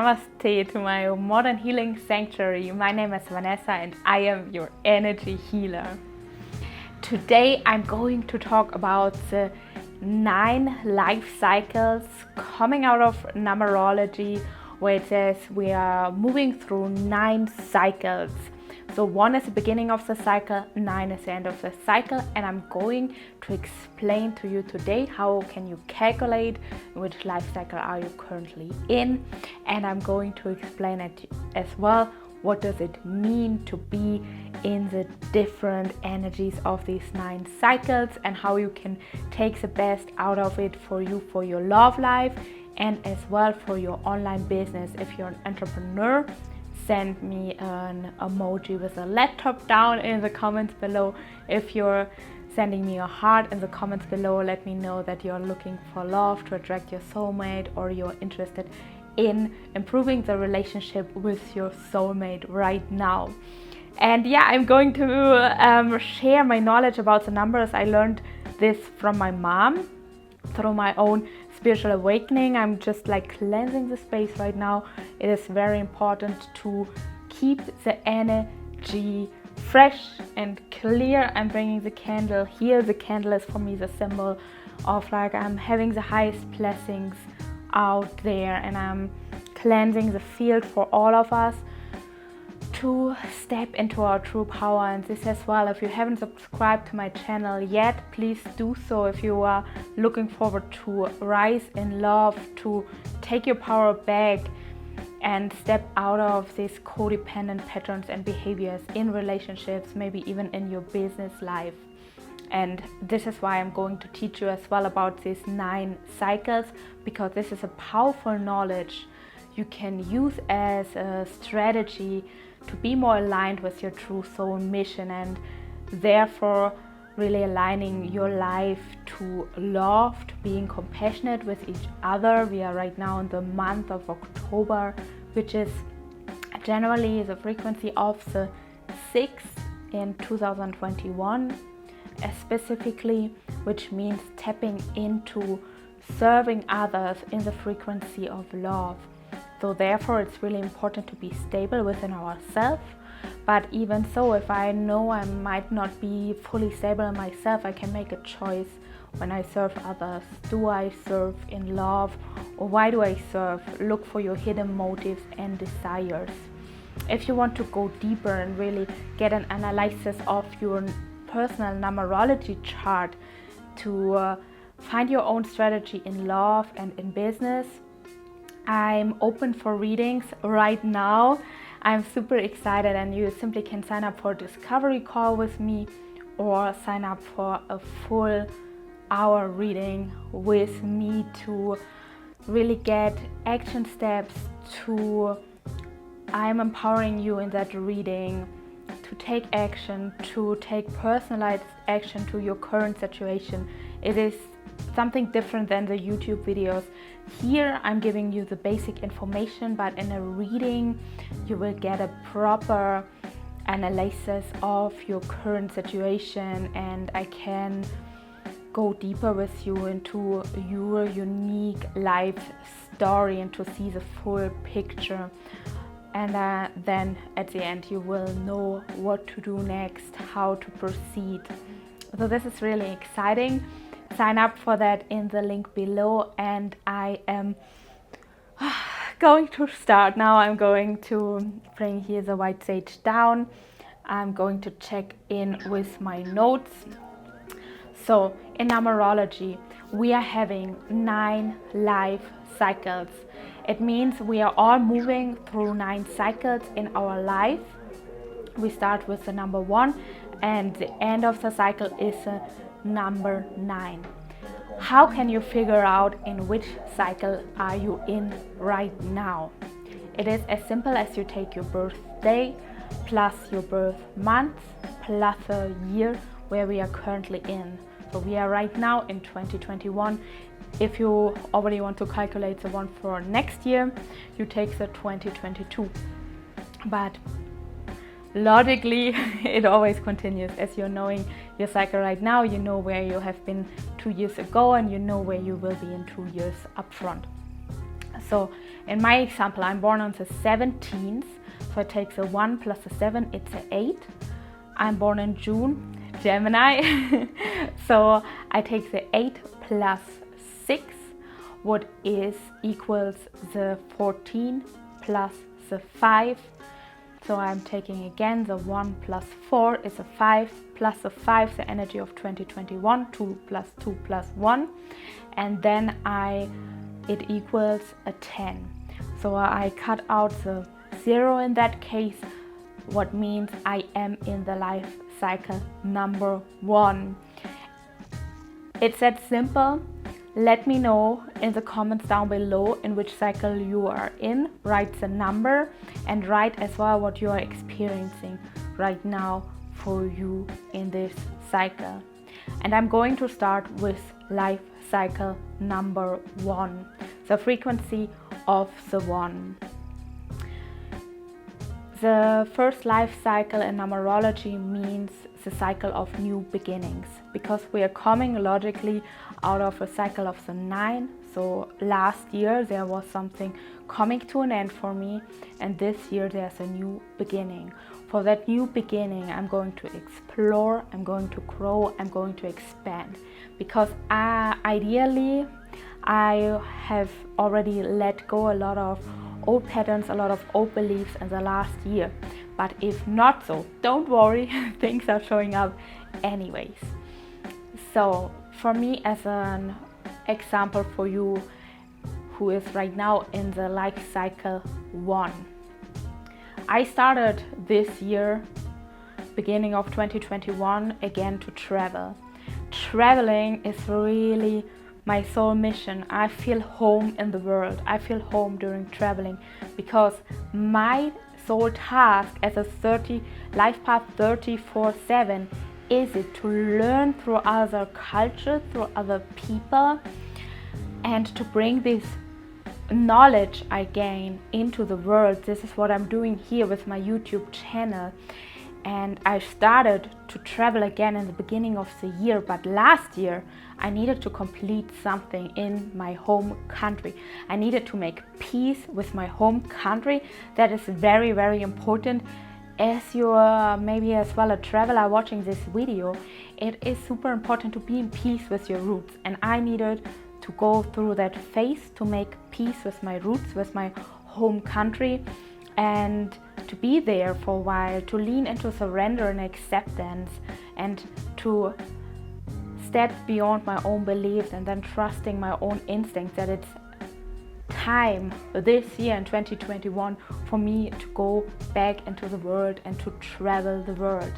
Namaste to my modern healing sanctuary. My name is Vanessa and I am your energy healer. Today I'm going to talk about the 9 life cycles coming out of numerology, where it says we are moving through 9 cycles. So 1 is the beginning of the cycle, 9 is the end of the cycle, and I'm going to explain to you today how can you calculate which life cycle are you currently in, and I'm going to explain it as well, what does it mean to be in the different energies of these 9 cycles and how you can take the best out of it for you, for your love life, and as well for your online business. If you're an entrepreneur, send me an emoji with a laptop down in the comments below. If you're sending me a heart in the comments below, let me know that you're looking for love to attract your soulmate, or you're interested in improving the relationship with your soulmate right now. And yeah, I'm going to share my knowledge about the numbers. I learned this from my mom through my own spiritual awakening. I'm just like cleansing the space right now. It is very important to keep the energy fresh and clear. I'm bringing the candle here. The candle is for me the symbol of like I'm having the highest blessings out there, and I'm cleansing the field for all of us to step into our true power. And this as well, if you haven't subscribed to my channel yet, please do so. If you are looking forward to rise in love, to take your power back and step out of these codependent patterns and behaviors in relationships, maybe even in your business life. And this is why I'm going to teach you as well about these 9 cycles, because this is a powerful knowledge you can use as a strategy to be more aligned with your true soul mission, and therefore really aligning your life to love, to being compassionate with each other. We are right now in the month of October, which is generally the frequency of the 6th in 2021 specifically, which means tapping into serving others in the frequency of love. So therefore it's really important to be stable within ourselves. But even so, if I know I might not be fully stable in myself, I can make a choice when I serve others. Do I serve in love, or why do I serve? Look for your hidden motives and desires. If you want to go deeper and really get an analysis of your personal numerology chart to find your own strategy in love and in business, I'm open for readings right now. I'm super excited, and you simply can sign up for a discovery call with me, or sign up for a full hour reading with me to really get action steps to I'm empowering you in that reading to take action, to take personalized action to your current situation. It is something different than the YouTube videos. Here I'm giving you the basic information, but in a reading you will get a proper analysis of your current situation, and I can go deeper with you into your unique life story and to see the full picture. And then at the end you will know what to do next, how to proceed. So this is really exciting. Sign up for that in the link below, and I am going to start now. I'm going to bring here the white sage down. I'm going to check in with my notes. So in numerology we are having 9 life cycles. It means we are all moving through 9 cycles in our life. We start with the number 1, and the end of the cycle is number 9. How can you figure out in which cycle are you in right now? It is as simple as you take your birthday plus your birth month plus a year where we are currently in. So we are right now in 2021. If you already want to calculate the one for next year, you take the 2022. But logically it always continues. As you're knowing your cycle right now, you know where you have been 2 years ago, and you know where you will be in 2 years up front. So In my example, I'm born on the 17th, so it takes a 1 plus a 7, it's an 8. I'm born in June, Gemini, so I take the 8 plus 6, what is equals the 14 plus the 5. So I'm taking again the 1 plus 4 is a 5 plus a 5, the energy of 2021, 2 plus 2 plus 1, and then it equals a 10. So I cut out the 0 in that case, what means I am in the life cycle number 1. It's that simple. Let me know in the comments down below in which cycle you are in. Write the number and write as well what you are experiencing right now for you in this cycle. And I'm going to start with life cycle number 1, the frequency of the 1. The first life cycle in numerology means the cycle of new beginnings, because we are coming logically out of a cycle of the 9. So last year there was something coming to an end for me, and this year there's a new beginning. For that new beginning, I'm going to explore, I'm going to grow, I'm going to expand, because ideally I have already let go a lot of old patterns, a lot of old beliefs in the last year. But if not so, don't worry, things are showing up anyways. So for me, as an example for you who is right now in the life cycle 1, I started this year, beginning of 2021, again to travel. Traveling is really my soul mission. I feel home in the world. I feel home during traveling, because my soul task as a life path 34/7 is it to learn through other cultures, through other people, and to bring this knowledge I gain into the world. This is what I'm doing here with my YouTube channel. And I started to travel again in the beginning of the year, but last year I needed to complete something in my home country. I needed to make peace with my home country. That is very, very important. As you are maybe as well a traveler watching this video, it is super important to be in peace with your roots, and I needed to go through that phase to make peace with my roots, with my home country, and to be there for a while, to lean into surrender and acceptance, and to step beyond my own beliefs, and then trusting my own instincts that it's time this year in 2021 for me to go back into the world and to travel the world.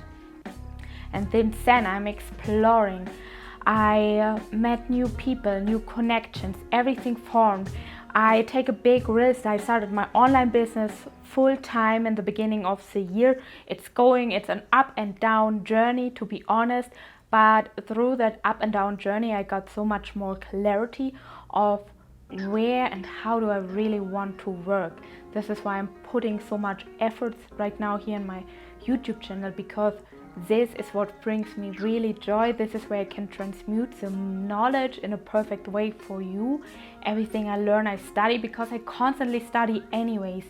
And then I'm exploring. I met new people, new connections, everything formed. I take a big risk. I started my online business full time in the beginning of the year. It's an up and down journey, to be honest, but through that up and down journey I got so much more clarity of where and how do I really want to work. This is why I'm putting so much effort right now here in my YouTube channel, because this is what brings me really joy. This is where I can transmute the knowledge in a perfect way for you. Everything I learn, I study, because I constantly study anyways.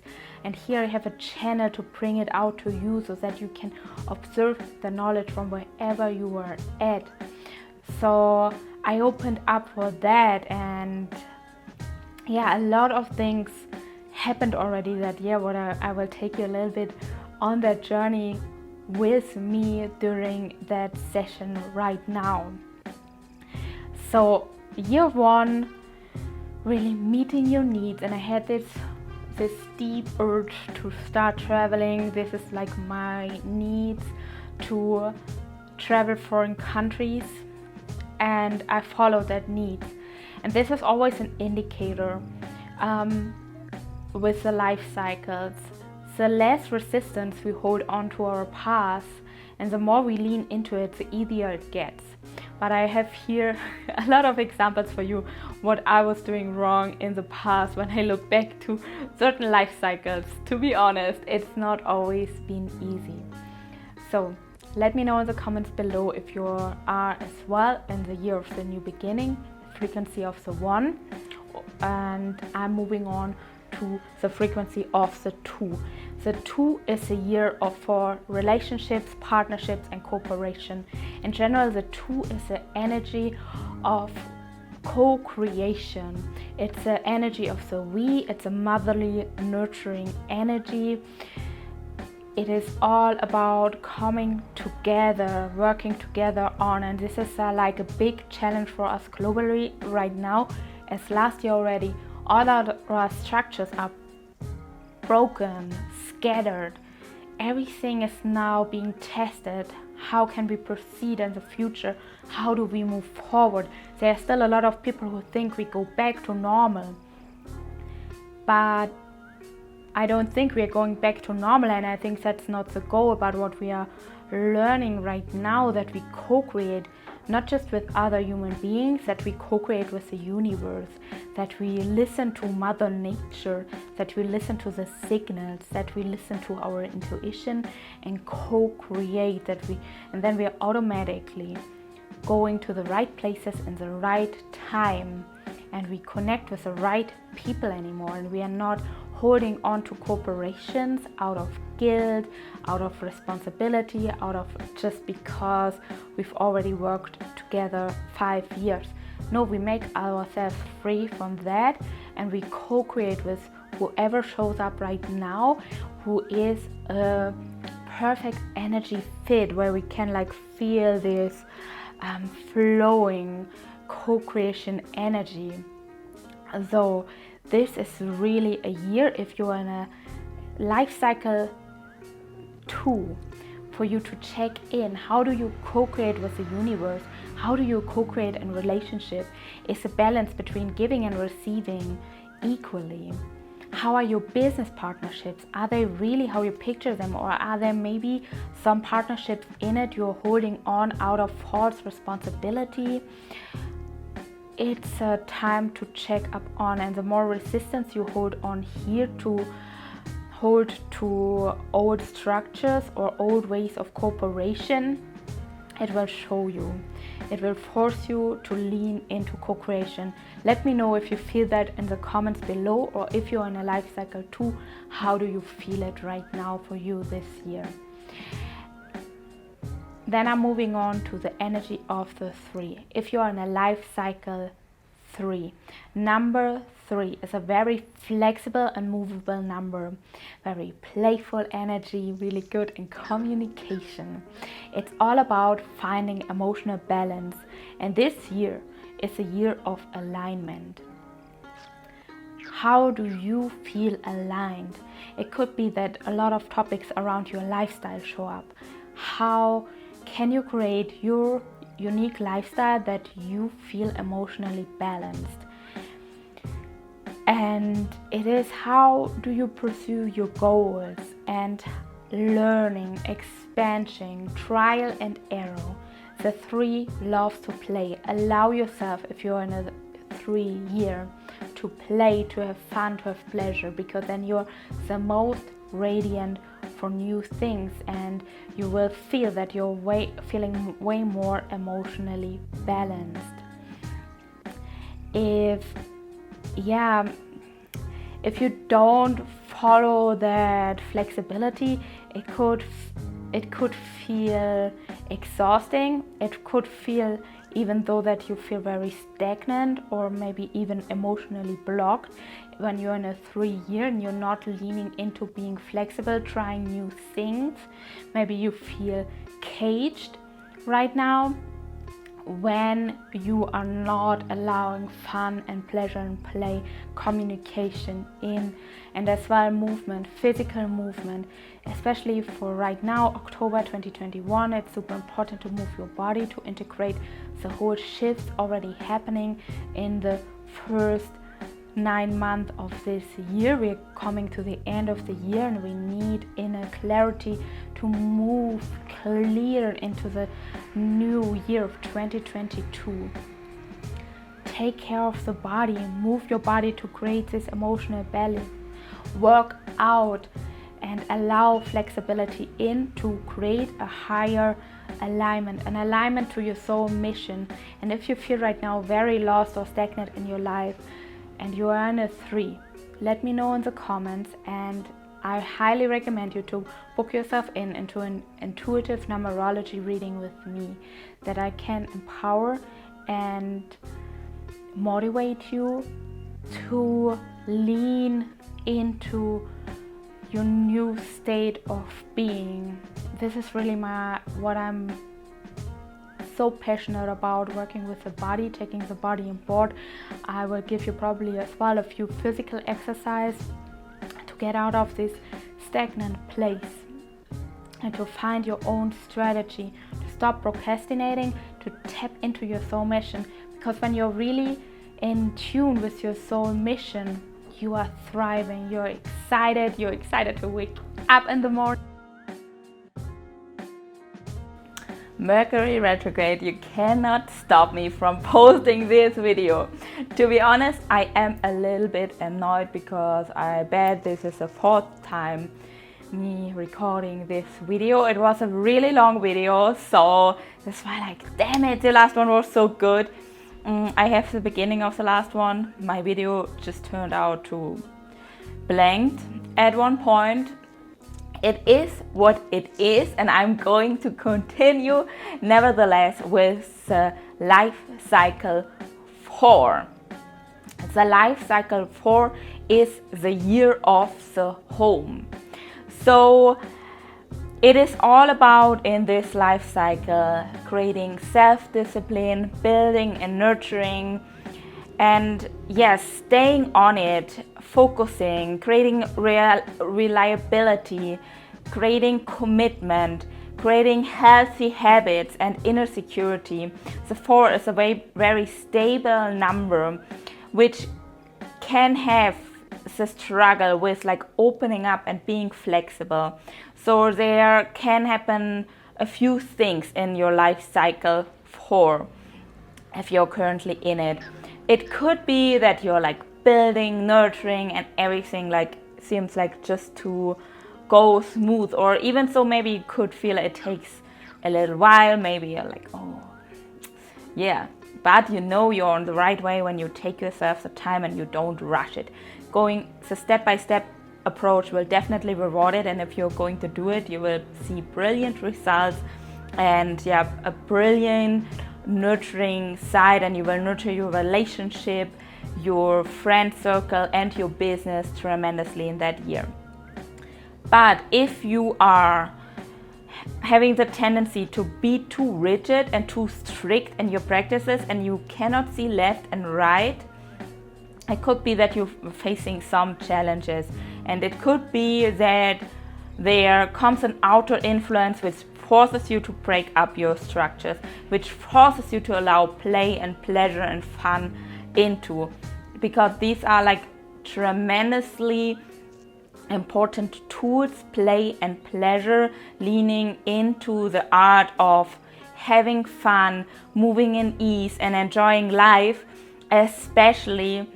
And here I have a channel to bring it out to you so that you can observe the knowledge from wherever you are at. So I opened up for that, and yeah, a lot of things happened already that year. What I will take you a little bit on that journey with me during that session right now. So year 1, really meeting your needs, and I had this deep urge to start traveling. This is like my needs to travel foreign countries, and I followed that need. And this is always an indicator with the life cycles. The less resistance we hold on to our past, and the more we lean into it, the easier it gets. But I have here a lot of examples for you what I was doing wrong in the past when I look back to certain life cycles. To be honest, it's not always been easy. So let me know in the comments below if you are as well in the year of the new beginning, frequency of the 1, and I'm moving on into the frequency of the 2. The 2 is a year for relationships, partnerships, and cooperation. In general, the 2 is the energy of co-creation. It's the energy of the we. It's a motherly, nurturing energy. It is all about coming together, working together on, and this is like a big challenge for us globally right now, as last year already all our structures are broken, scattered. Everything is now being tested. How can we proceed in the future? How do we move forward? There are still a lot of people who think we go back to normal, but I don't think we are going back to normal, and I think that's not the goal. But what we are learning right now, that we co-create not just with other human beings, that we co-create with the universe, that we listen to Mother Nature, that we listen to the signals, that we listen to our intuition and co-create, and then we are automatically going to the right places in the right time, and we connect with the right people anymore, and we are not holding on to corporations out of guilt, out of responsibility, out of just because we've already worked together 5 years. No, we make ourselves free from that, and we co-create with whoever shows up right now, who is a perfect energy fit, where we can like feel this flowing co-creation energy. So this is really a year, if you're in a life cycle 2, for you to check in. How do you co-create with the universe? How do you co-create in relationship? Is a balance between giving and receiving equally? How are your business partnerships? Are they really how you picture them, or are there maybe some partnerships in it you're holding on out of false responsibility? It's a time to check up on, and the more resistance you hold on here to hold to old structures or old ways of cooperation, it will show you. It will force you to lean into co-creation. Let me know if you feel that in the comments below, or if you're in a life cycle 2, how do you feel it right now for you this year? Then I'm moving on to the energy of the 3. If you are in a life cycle 3, number 3 is a very flexible and movable number, very playful energy, really good in communication. It's all about finding emotional balance, and this year is a year of alignment. How do you feel aligned? It could be that a lot of topics around your lifestyle show up. How can you create your unique lifestyle that you feel emotionally balanced? And it is, how do you pursue your goals and learning, expansion, trial and error? The 3 loves to play. Allow yourself, if you're in a 3 year, to play, to have fun, to have pleasure, because then you're the most radiant for new things, and you will feel that you're feeling way more emotionally balanced. If you don't follow that flexibility, it could feel exhausting. It could feel, even though that you feel very stagnant or maybe even emotionally blocked, when you're in a 3 year and you're not leaning into being flexible, trying new things. Maybe you feel caged right now when you are not allowing fun and pleasure and play, communication in, and as well movement, physical movement. Especially for right now, October 2021, it's super important to move your body, to integrate the whole shift already happening in the first 9 months of this year. We're coming to the end of the year, and we need inner clarity to move clear into the new year of 2022. Take care of the body, move your body to create this emotional balance. Work out and allow flexibility in to create a higher alignment, an alignment to your soul mission. And if you feel right now very lost or stagnant in your life, and you are in a 3, let me know in the comments, and I highly recommend you to book yourself into an intuitive numerology reading with me, that I can empower and motivate you to lean into your new state of being. This is really what I'm so passionate about, working with the body, taking the body on board. I will give you probably as well a few physical exercises to get out of this stagnant place and to find your own strategy, to stop procrastinating, to tap into your soul mission. Because when you're really in tune with your soul mission, you are thriving, you're excited to wake up in the morning. Mercury retrograde, you cannot stop me from posting this video. To be honest, I am a little bit annoyed because I bet this is the fourth time me recording this video. It was a really long video, so that's why, like, damn it, the last one was so good. I have the beginning of the last one. My video just turned out to blanked at one point. It is what it is, and I'm going to continue nevertheless with the life cycle 4. The life cycle 4 is the year of the home. So it is all about, in this life cycle, creating self-discipline, building and nurturing, and yes, staying on it, focusing, creating reliability, creating commitment, creating healthy habits and inner security. The 4 is a very stable number, which can have the struggle with like opening up and being flexible. So there can happen a few things in your life cycle 4 if you're currently in it. It could be that you're like building, nurturing, and everything like seems like just to go smooth, or even so maybe you could feel it takes a little while. Maybe you're like, oh yeah, but you know you're on the right way when you take yourself the time and you don't rush it. Going the step-by-step approach will definitely reward it, and if you're going to do it, you will see brilliant results and a brilliant nurturing side, and you will nurture your relationship, your friend circle, and your business tremendously in that year. But if you are having the tendency to be too rigid and too strict in your practices and you cannot see left and right, it could be that you're facing some challenges, and it could be that there comes an outer influence which forces you to break up your structures, which forces you to allow play and pleasure and fun into, because these are like tremendously important tools, play and pleasure, leaning into the art of having fun, moving in ease and enjoying life, especially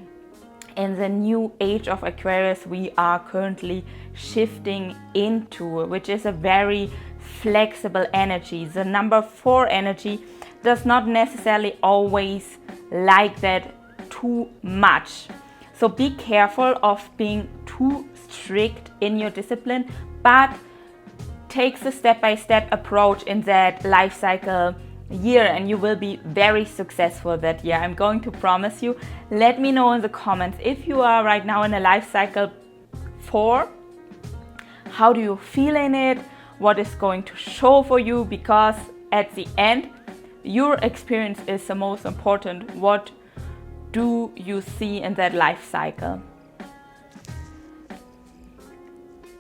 in the new age of Aquarius we are currently shifting into, which is a very flexible energy. The number 4 energy does not necessarily always like that too much. So be careful of being too strict in your discipline, but take the step-by-step approach in that life cycle year and you will be very successful that year. I'm going to promise you. Let me know in the comments if you are right now in a life cycle 4. How do you feel in it? What is going to show for you? Because at the end, your experience is the most important. What do you see in that life cycle?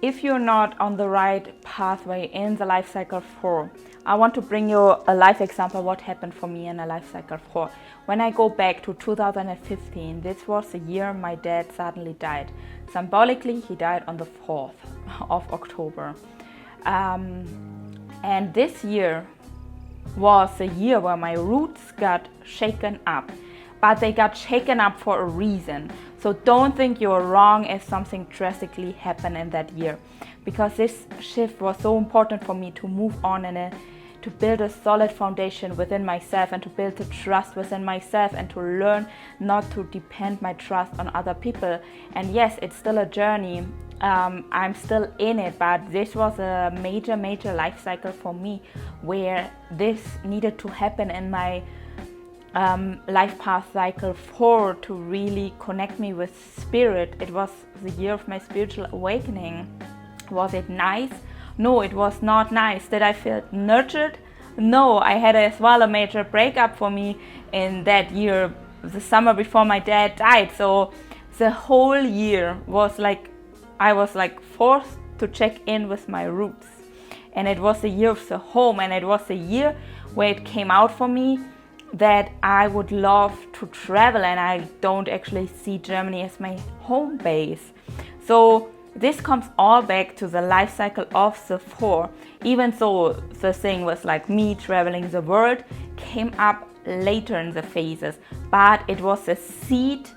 If you're not on the right pathway in the life cycle 4, I want to bring you a life example what happened for me in a life cycle 4. When I go back to 2015, this was the year my dad suddenly died. Symbolically, he died on the 4th of October. And this year was the year where my roots got shaken up. But they got shaken up for a reason. So don't think you're wrong if something drastically happened in that year. Because this shift was so important for me to move on and to build a solid foundation within myself and to build the trust within myself and to learn not to depend my trust on other people. And yes, it's still a journey. I'm still in it, but this was a major life cycle for me where this needed to happen in my life path cycle 4 to really connect me with spirit. It was the year of my spiritual awakening. Was it nice? No, it was not nice. Did I feel nurtured? No, I had as well a major breakup for me in that year, the summer before my dad died. So the whole year was like, I was like forced to check in with my roots. And it was the year of the home, and it was the year where it came out for me that I would love to travel, and I don't actually see Germany as my home base. So this comes all back to the life cycle of the 4. Even though the thing was like me traveling the world came up later in the phases, but it was a seed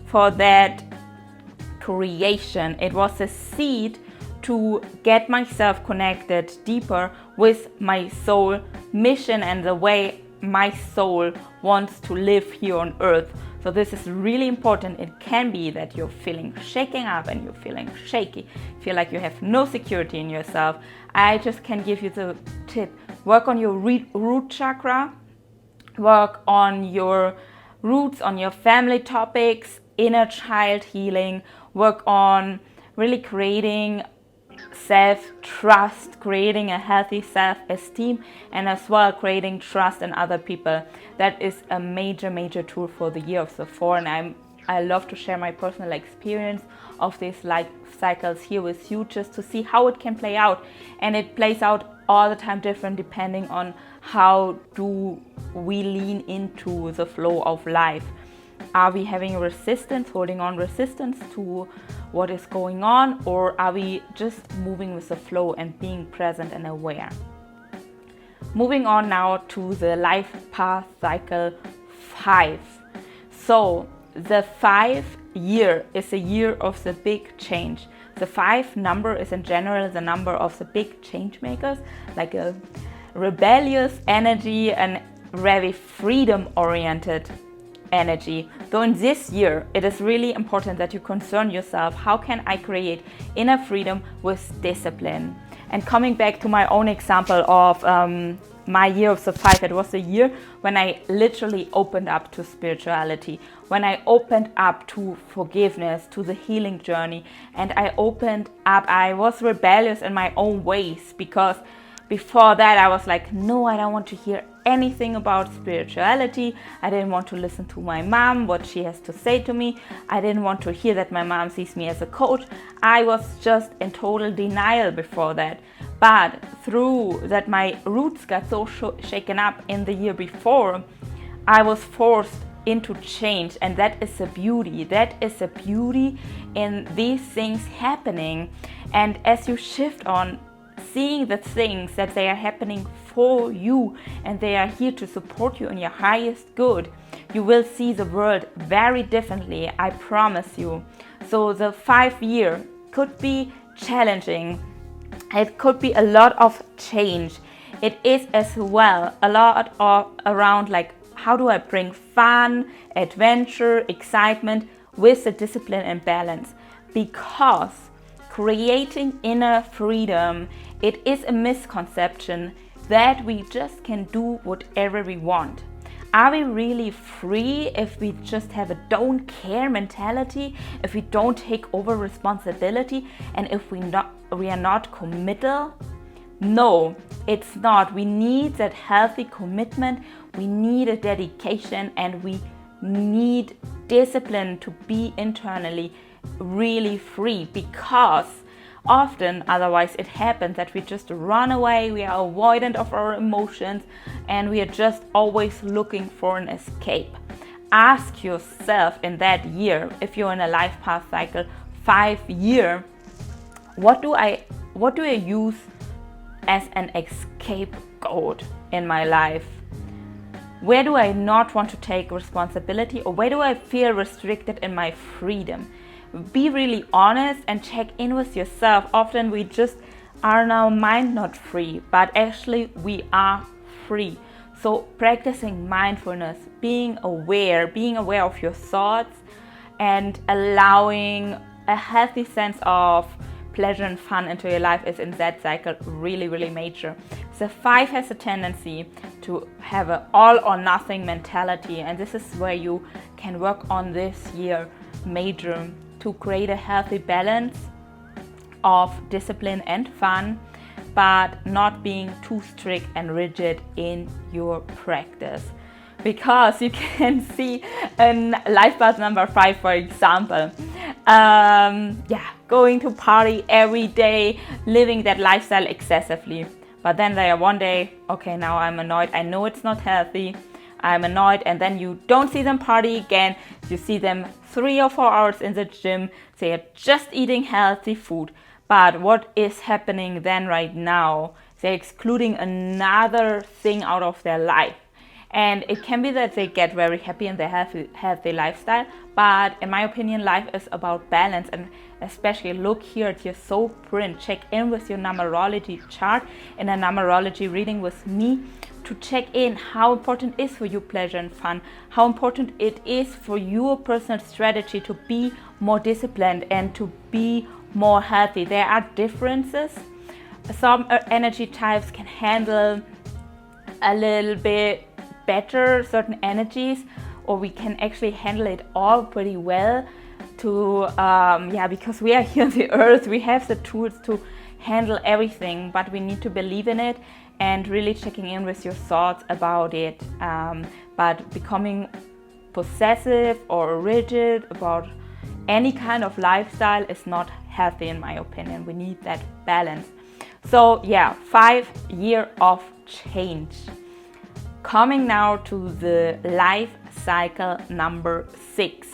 for that creation. It was a seed to get myself connected deeper with my soul mission and the way my soul wants to live here on earth. So this is really important. It can be that you're feeling shaking up and you're feeling shaky, feel like you have no security in yourself. I just can give you the tip: work on your root chakra, work on your roots, on your family topics, inner child healing, work on really creating self-trust, creating a healthy self-esteem, and as well creating trust in other people. That is a major tool for the year of the 4, and I love to share my personal experience of these life cycles here with you, just to see how it can play out. And it plays out all the time different depending on how do we lean into the flow of life. Are we having resistance, holding on resistance to what is going on, or are we just moving with the flow and being present and aware? Moving on now to the life path cycle 5. So the 5 year is a year of the big change. The 5 number is in general the number of the big change makers, like a rebellious energy and very freedom oriented energy. So in this year, it is really important that you concern yourself, how can I create inner freedom with discipline? And coming back to my own example of my year of the 5, it was the year when I literally opened up to spirituality, when I opened up to forgiveness, to the healing journey, and I opened up. I was rebellious in my own ways, because before that I was like, no, I don't want to hear anything about spirituality. I didn't want to listen to my mom, what she has to say to me. I didn't want to hear that my mom sees me as a coach. I was just in total denial before that. But through that, my roots got so shaken up in the year before, I was forced into change, and that is a beauty. That is a beauty in these things happening. And as you shift on seeing the things that they are happening for you and they are here to support you in your highest good, you will see the world very differently, I promise you. So the 5 year could be challenging. It could be a lot of change. It is as well a lot of around like, how do I bring fun, adventure, excitement with the discipline and balance? Because creating inner freedom, it is a misconception that we just can do whatever we want. Are we really free if we just have a don't care mentality, if we don't take over responsibility, and if we are not committal? No, it's not. We need that healthy commitment, we need a dedication, and we need discipline to be internally really free, because often otherwise it happens that we just run away, we are avoidant of our emotions, and we are just always looking for an escape. Ask yourself in that year, if you're in a life path cycle 5 year, what do I use as an scapegoat in my life? Where do I not want to take responsibility, or where do I feel restricted in my freedom? Be really honest and check in with yourself. Often we just are now mind not free, but actually we are free. So practicing mindfulness, being aware of your thoughts, and allowing a healthy sense of pleasure and fun into your life is in that cycle really, really major. So 5 has a tendency to have an all or nothing mentality, and this is where you can work on this year major to create a healthy balance of discipline and fun, but not being too strict and rigid in your practice. Because you can see in life path number 5, for example, going to party every day, living that lifestyle excessively. But then they are one day, okay, now I'm annoyed. I know it's not healthy. I'm annoyed. And then you don't see them party again. You see them 3 or 4 hours in the gym. They are just eating healthy food. But what is happening then right now? They're excluding another thing out of their life. And it can be that they get very happy in their healthy lifestyle, but in my opinion, life is about balance. And especially look here at your soul print, check in with your numerology chart in a numerology reading with me to check in how important it is for you pleasure and fun, how important it is for your personal strategy to be more disciplined and to be more healthy. There are differences. Some energy types can handle a little bit better certain energies, or we can actually handle it all pretty well to because we are here on the earth, we have the tools to handle everything, but we need to believe in it and really checking in with your thoughts about it. But becoming possessive or rigid about any kind of lifestyle is not healthy in my opinion. We need that balance. So 5 year of change. Coming now to the life cycle number 6,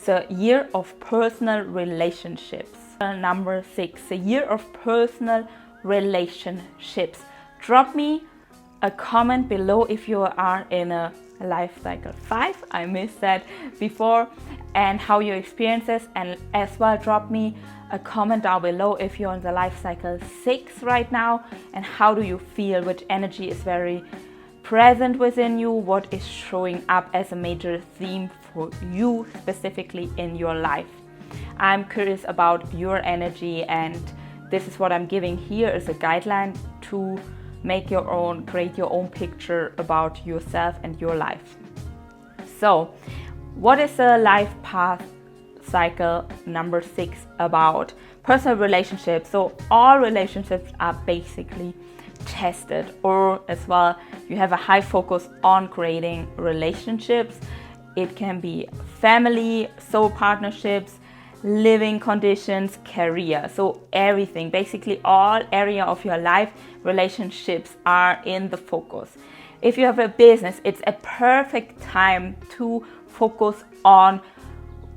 the year of personal relationships. Number 6, the year of personal relationships. Drop me a comment below if you are in a life cycle 5, I missed that before, and how you experience this, and as well drop me a comment down below if you're in the life cycle 6 right now, and how do you feel, which energy is very present within you, what is showing up as a major theme for you specifically in your life. I'm curious about your energy, and this is what I'm giving here is a guideline to make your own, create your own picture about yourself and your life. So what is the life path cycle number 6 about? Personal relationships. So all relationships are basically tested, or as well you have a high focus on creating relationships. It can be family, soul partnerships, living conditions, career. So everything, basically all area of your life, relationships are in the focus. If you have a business, it's a perfect time to focus on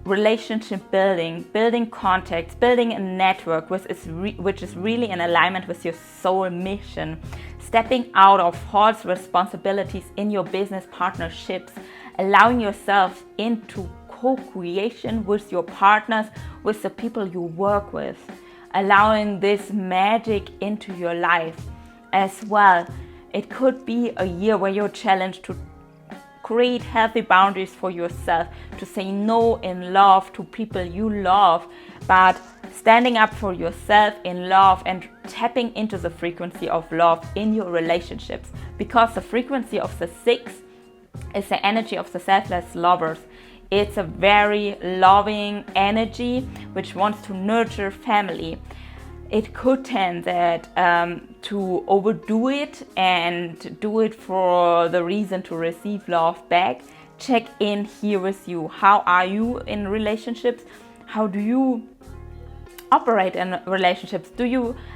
relationship building contacts, building a network which is really in alignment with your soul mission, stepping out of false responsibilities in your business partnerships, allowing yourself into co-creation with your partners, with the people you work with, allowing this magic into your life as well. It could be a year where you're challenged to create healthy boundaries for yourself, to say no in love to people you love, but standing up for yourself in love and tapping into the frequency of love in your relationships, because the frequency of the 6 is the energy of the selfless lovers. It's a very loving energy which wants to nurture family. It could tend that to overdo it and do it for the reason to receive love back. Check in here with you. How are you in relationships? How do you operate in relationships?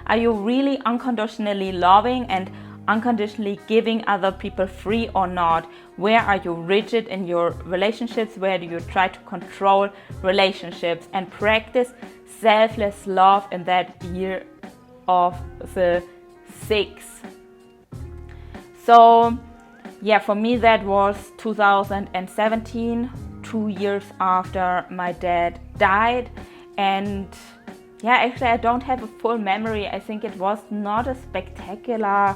Are you really unconditionally loving and unconditionally giving other people free or not? Where are you rigid in your relationships? Where do you try to control relationships? And practice selfless love in that year of the 6. So for me that was 2017, 2 years after my dad died, and yeah, actually I don't have a full memory. I think it was not a spectacular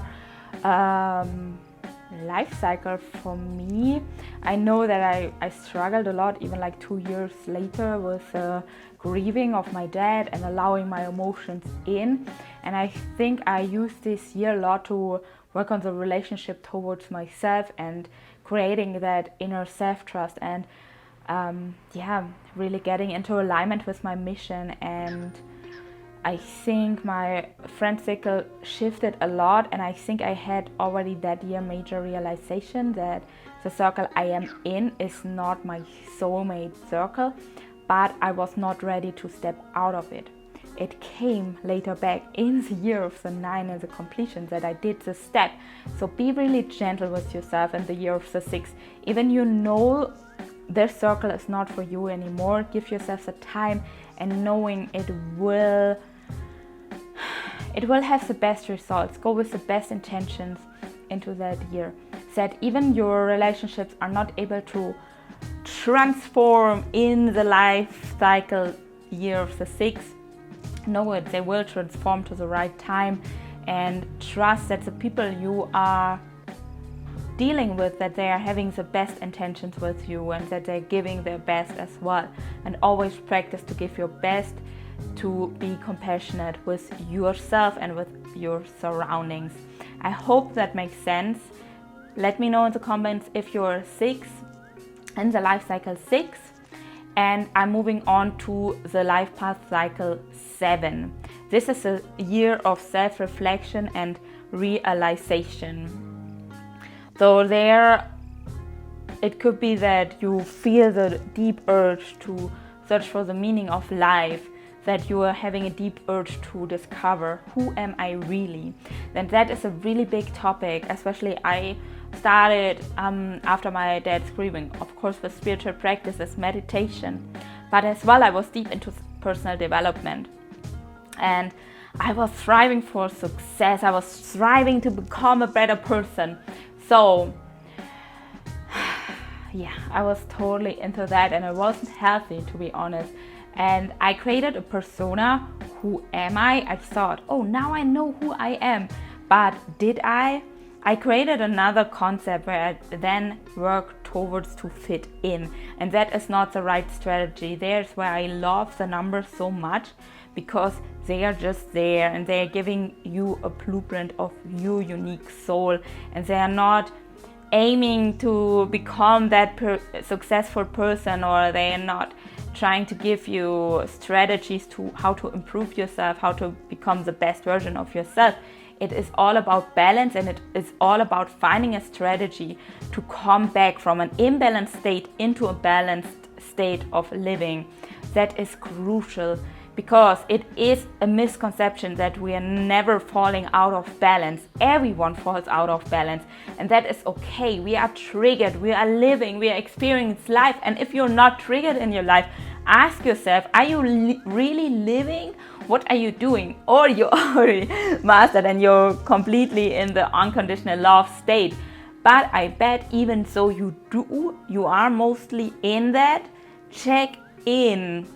life cycle for me. I know that I struggled a lot, even like 2 years later, with grieving of my dad and allowing my emotions in. And I think I used this year a lot to work on the relationship towards myself and creating that inner self-trust and really getting into alignment with my mission. And I think my friend circle shifted a lot, and I think I had already that year major realization that the circle I am in is not my soulmate circle, but I was not ready to step out of it. It came later back in the year of the 9 and the completion that I did the step. So be really gentle with yourself in the year of the 6. Even you know this circle is not for you anymore, give yourself the time and knowing it will have the best results. Go with the best intentions into that year. That even your relationships are not able to transform in the life cycle year of the 6. Know it, they will transform to the right time, and trust that the people you are dealing with, that they are having the best intentions with you and that they're giving their best as well. And always practice to give your best, to be compassionate with yourself and with your surroundings. I hope that makes sense. Let me know in the comments if you're 6 in the life cycle 6. And I'm moving on to the life path cycle 7. This is a year of self-reflection and realization. So there, it could be that you feel the deep urge to search for the meaning of life, that you are having a deep urge to discover who am I really. Then that is a really big topic, especially I started after my dad's grieving, of course with spiritual practices, meditation, but as well I was deep into personal development. And I was striving for success, I was striving to become a better person. So yeah, I was totally into that and it wasn't healthy, to be honest. And I created a persona. Who am I? I thought, oh, now I know who I am. But did I? I created another concept where I then work towards to fit in. And that is not the right strategy. There's where I love the numbers so much, because they are just there and they are giving you a blueprint of your unique soul. And they are not aiming to become that successful person, or they are not trying to give you strategies to how to improve yourself, how to become the best version of yourself. It is all about balance, and it is all about finding a strategy to come back from an imbalanced state into a balanced state of living. That is crucial, because it is a misconception that we are never falling out of balance. Everyone falls out of balance, and that is okay. We are triggered, we are living, we are experiencing life. And if you're not triggered in your life, ask yourself, are you really living? What are you doing? Or you already mastered and you're completely in the unconditional love state. But I bet even so you are mostly in that. Check in.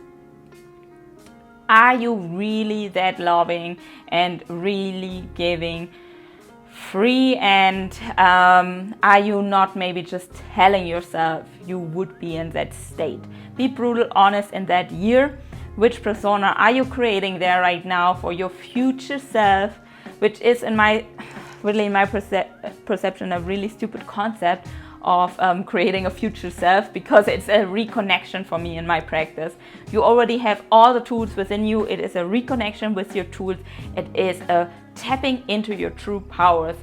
Are you really that loving and really giving free? And are you not maybe just telling yourself you would be in that state? Be brutal honest in that year. Which persona are you creating there right now for your future self? Which is in my perception a really stupid concept of creating a future self, because it's a reconnection for me in my practice. You already have all the tools within you. It is a reconnection with your tools. It is a tapping into your true powers,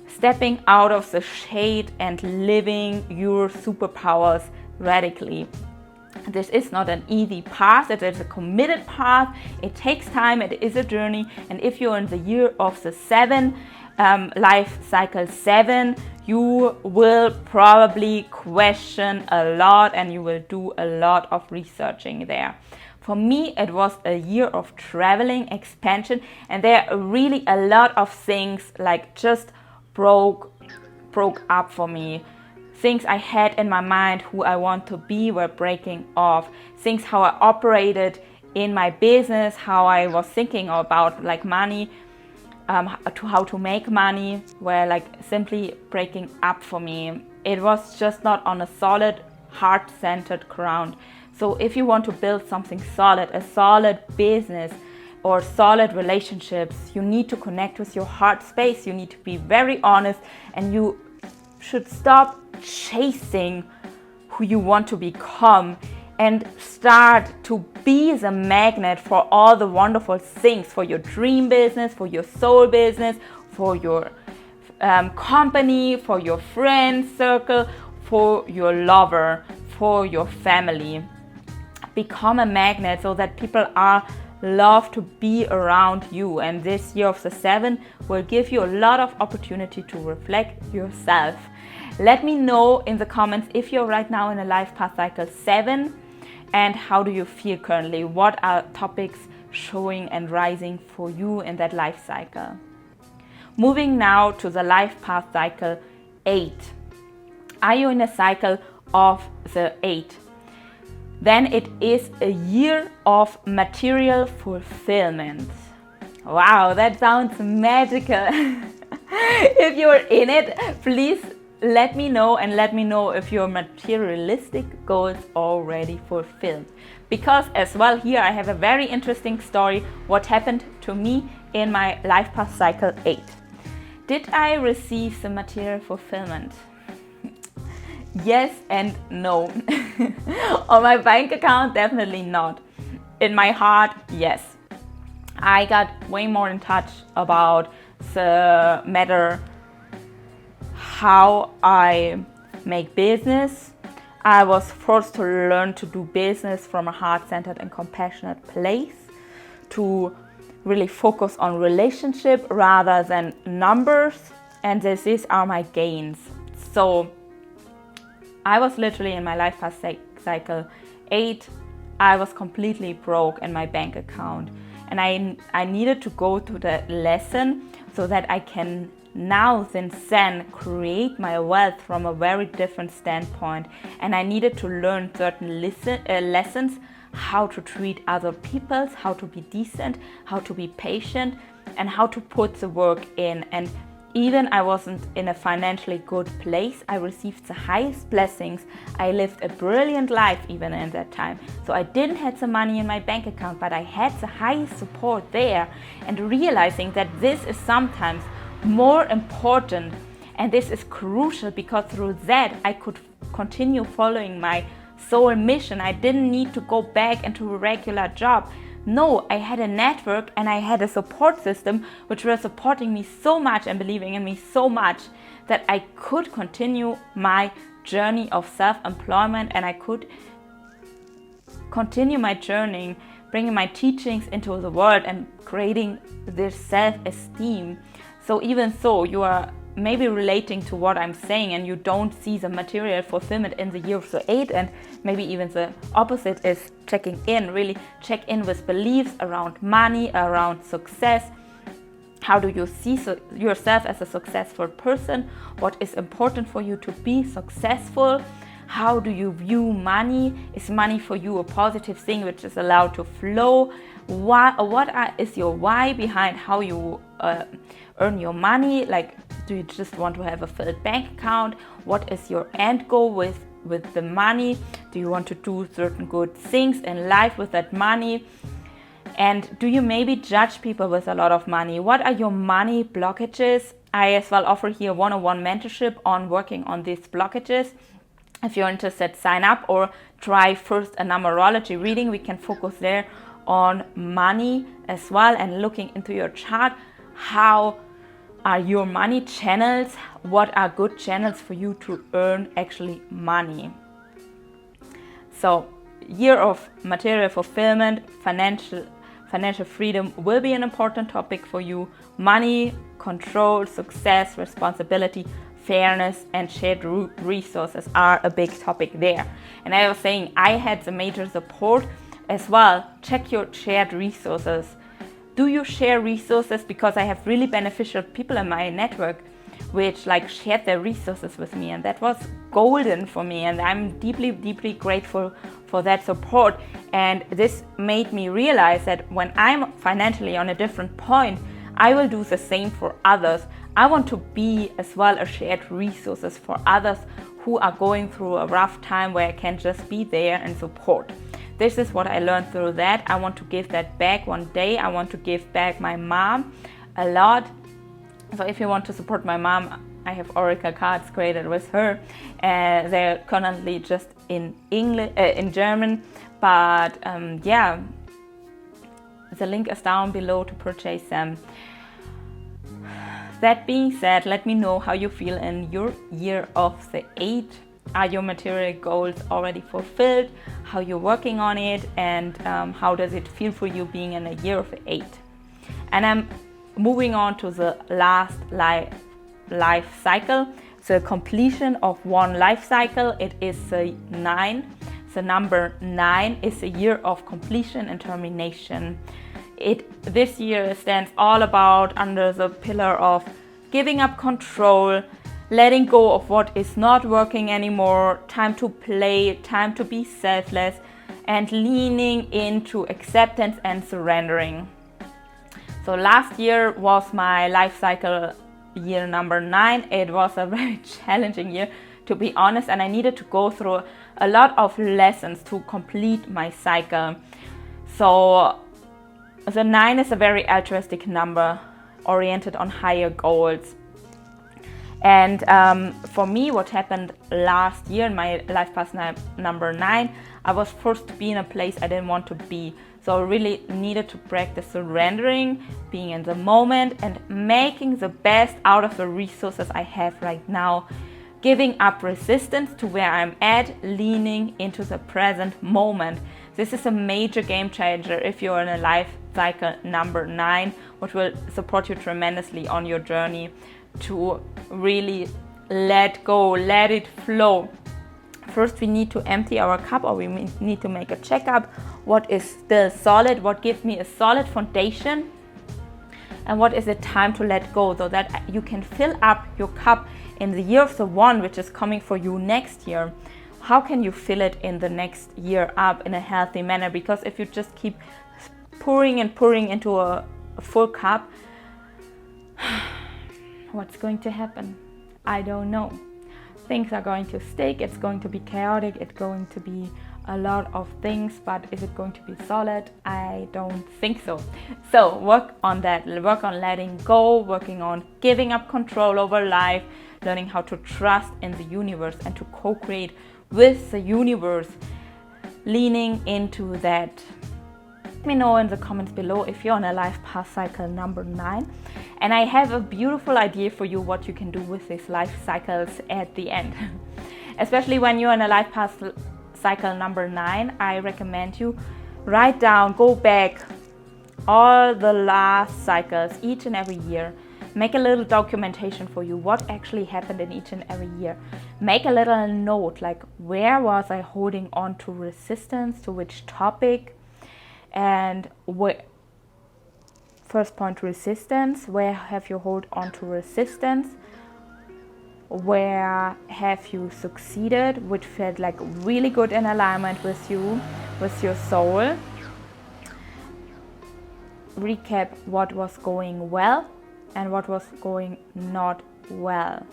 stepping out of the shade and living your superpowers radically. This is not an easy path, it is a committed path. It takes time, it is a journey. And if you're in the year of the 7, life cycle 7, you will probably question a lot and you will do a lot of researching there. For me, it was a year of traveling, expansion, and there are really a lot of things like just broke up for me. Things I had in my mind, who I want to be, were breaking off. Things how I operated in my business, how I was thinking about like money, to how to make money, were like simply breaking up for me. It was just not on a solid, heart-centered ground. So if you want to build something solid, a solid business or solid relationships, you need to connect with your heart space. You need to be very honest, and you should stop chasing who you want to become and start to be the magnet for all the wonderful things, for your dream business, for your soul business, for your company, for your friend circle, for your lover, for your family. Become a magnet so that people are love to be around you, and this year of the 7 will give you a lot of opportunity to reflect yourself. Let me know in the comments if you're right now in a life path cycle 7, and how do you feel currently? What are topics showing and rising for you in that life cycle? Moving now to the life path cycle 8. Are you in a cycle of the 8? Then it is a year of material fulfillment. Wow, that sounds magical. If you're in it, please let me know, and let me know if your materialistic goals already fulfilled. Because as well here I have a very interesting story what happened to me in my life path cycle 8. Did I receive the material fulfillment? Yes and no. On my bank account, definitely not. In my heart, yes. I got way more in touch about the matter how I make business. I was forced to learn to do business from a heart-centered and compassionate place, to really focus on relationship rather than numbers, and these are my gains. So I was literally in my life path cycle 8. I was completely broke in my bank account, and I needed to go to the lesson so that I can now since then create my wealth from a very different standpoint. And I needed to learn certain lessons, how to treat other people, how to be decent, how to be patient, and how to put the work in. And even I wasn't in a financially good place, I received the highest blessings. I lived a brilliant life even in that time. So I didn't have the money in my bank account, but I had the highest support there. And realizing that this is sometimes more important, and this is crucial, because through that I could continue following my soul mission. I didn't need to go back into a regular job. No, I had a network and I had a support system which were supporting me so much and believing in me so much that I could continue my journey of self-employment, and I could continue my journey, bringing my teachings into the world and creating this self-esteem. So even though you are maybe relating to what I'm saying and you don't see the material fulfillment in the year of the 8, and maybe even the opposite is checking in, really check in with beliefs around money, around success. How do you see yourself as a successful person? What is important for you to be successful? How do you view money? Is money for you a positive thing which is allowed to flow? What is your why behind how you earn your money? Like, do you just want to have a filled bank account? What is your end goal with the money? Do you want to do certain good things in life with that money? And do you maybe judge people with a lot of money? What are your money blockages? I as well offer here one-on-one mentorship on working on these blockages. If you're interested, sign up or try first a numerology reading. We can focus there on money as well, and looking into your chart. How are your money channels? What are good channels for you to earn actually money? So, year of material fulfillment, financial freedom will be an important topic for you. Money, control, success, responsibility, fairness, and shared resources are a big topic there. And I was saying I had the major support as well. Check your shared resources. Do you share resources? Because I have really beneficial people in my network which like shared their resources with me, and that was golden for me, and I'm deeply grateful for that support. And this made me realize that when I'm financially on a different point, I will do the same for others. I want to be as well a shared resources for others who are going through a rough time, where I can just be there and support. This is what I learned through that. I want to give that back one day. I want to give back my mom a lot. So if you want to support my mom, I have oracle cards created with her. They're currently just in English, in German, but yeah, the link is down below to purchase them. That being said, let me know how you feel in your year of the 8. Are your material goals already fulfilled? How you're working on it, and how does it feel for you being in a year of the 8? And I'm moving on to the last life cycle, the completion of one life cycle. It is the 9. The number 9 is a year of completion and termination. This year stands all about under the pillar of giving up control, letting go of what is not working anymore, time to play, time to be selfless, and leaning into acceptance and surrendering. So last year was my life cycle year number 9. It was a very challenging year, to be honest, and I needed to go through a lot of lessons to complete my cycle. So the 9 is a very altruistic number, oriented on higher goals. And for me, what happened last year in my life path number 9, I was forced to be in a place I didn't want to be. So I really needed to practice surrendering, being in the moment, and making the best out of the resources I have right now. Giving up resistance to where I'm at, leaning into the present moment. This is a major game changer if you're in a life cycle number 9, which will support you tremendously on your journey to really let go, let it flow. First, we need to empty our cup, or we need to make a checkup. What is still solid? What gives me a solid foundation? And what is it time to let go, so that you can fill up your cup in the year of the 1, which is coming for you next year. How can you fill it in the next year up in a healthy manner? Because if you just keep pouring into a full cup, what's going to happen? I don't know. Things are going to stick, it's going to be chaotic, it's going to be a lot of things, but is it going to be solid? I don't think so. So work on that, work on letting go, working on giving up control over life, learning how to trust in the universe and to co-create with the universe, leaning into that. Let me know in the comments below if you're on a life path cycle number 9. And I have a beautiful idea for you what you can do with these life cycles at the end. Especially when you're in a life path cycle number 9, I recommend you write down, go back all the last cycles, each and every year. Make a little documentation for you, what actually happened in each and every year. Make a little note, like where was I holding on to resistance, to which topic, and first point, resistance. Where have you held on to resistance? Where have you succeeded, which felt like really good in alignment with you, with your soul? Recap what was going well and what was going not well.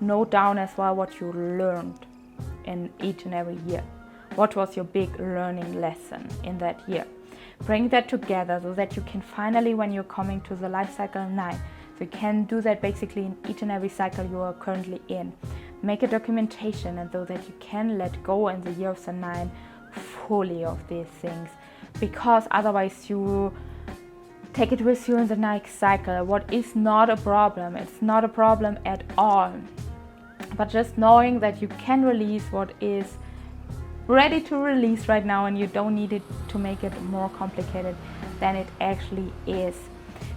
Note down as well what you learned in each and every year. What was your big learning lesson in that year? Bring that together so that you can finally, when you're coming to the life cycle 9, so you can do that basically in each and every cycle you are currently in. Make a documentation, and so that you can let go in the year of the 9 fully of these things, because otherwise you take it with you in the next cycle. What is not a problem, it's not a problem at all. But just knowing that you can release what is ready to release right now, and you don't need it to make it more complicated than it actually is,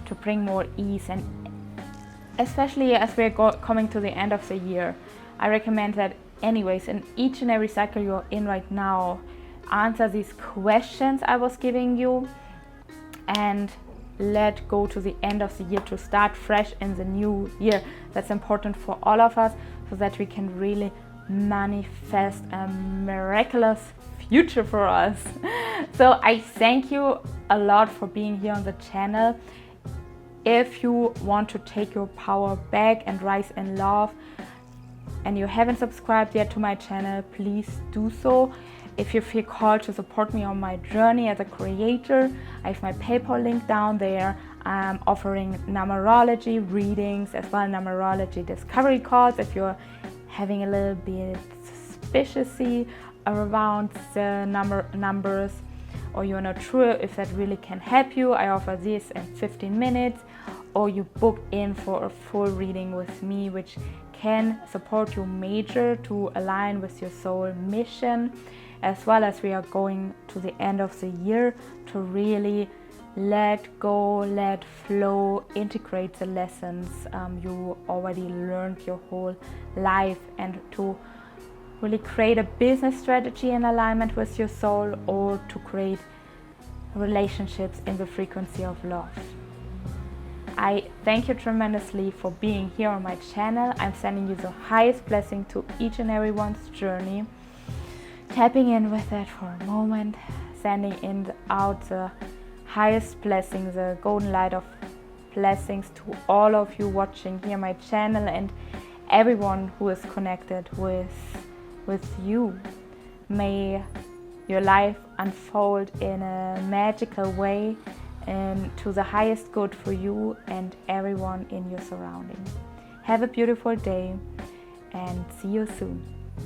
to bring more ease. And especially as we're coming to the end of the year, I recommend that anyways, in each and every cycle you're in right now, answer these questions I was giving you, and let go to the end of the year, to start fresh in the new year. That's important for all of us, so that we can really manifest a miraculous future for us. So I thank you a lot for being here on the channel. If you want to take your power back and rise in love, and you haven't subscribed yet to my channel, please do so. If you feel called to support me on my journey as a creator, I have my PayPal link down there. I'm offering numerology readings as well, numerology discovery calls if you're having a little bit suspiciously around the numbers, or you're not sure if that really can help you. I offer this in 15 minutes, or you book in for a full reading with me, which can support you major to align with your soul mission, as well as we are going to the end of the year to really let go, let flow, integrate the lessons you already learned your whole life, and to really create a business strategy in alignment with your soul, or to create relationships in the frequency of love. I thank you tremendously for being here on my channel. I'm sending you the highest blessing to each and everyone's journey. Tapping in with that for a moment, sending out the highest blessing, the golden light of blessings to all of you watching here my channel, and everyone who is connected with you. May your life unfold in a magical way and to the highest good for you and everyone in your surroundings. Have a beautiful day and see you soon.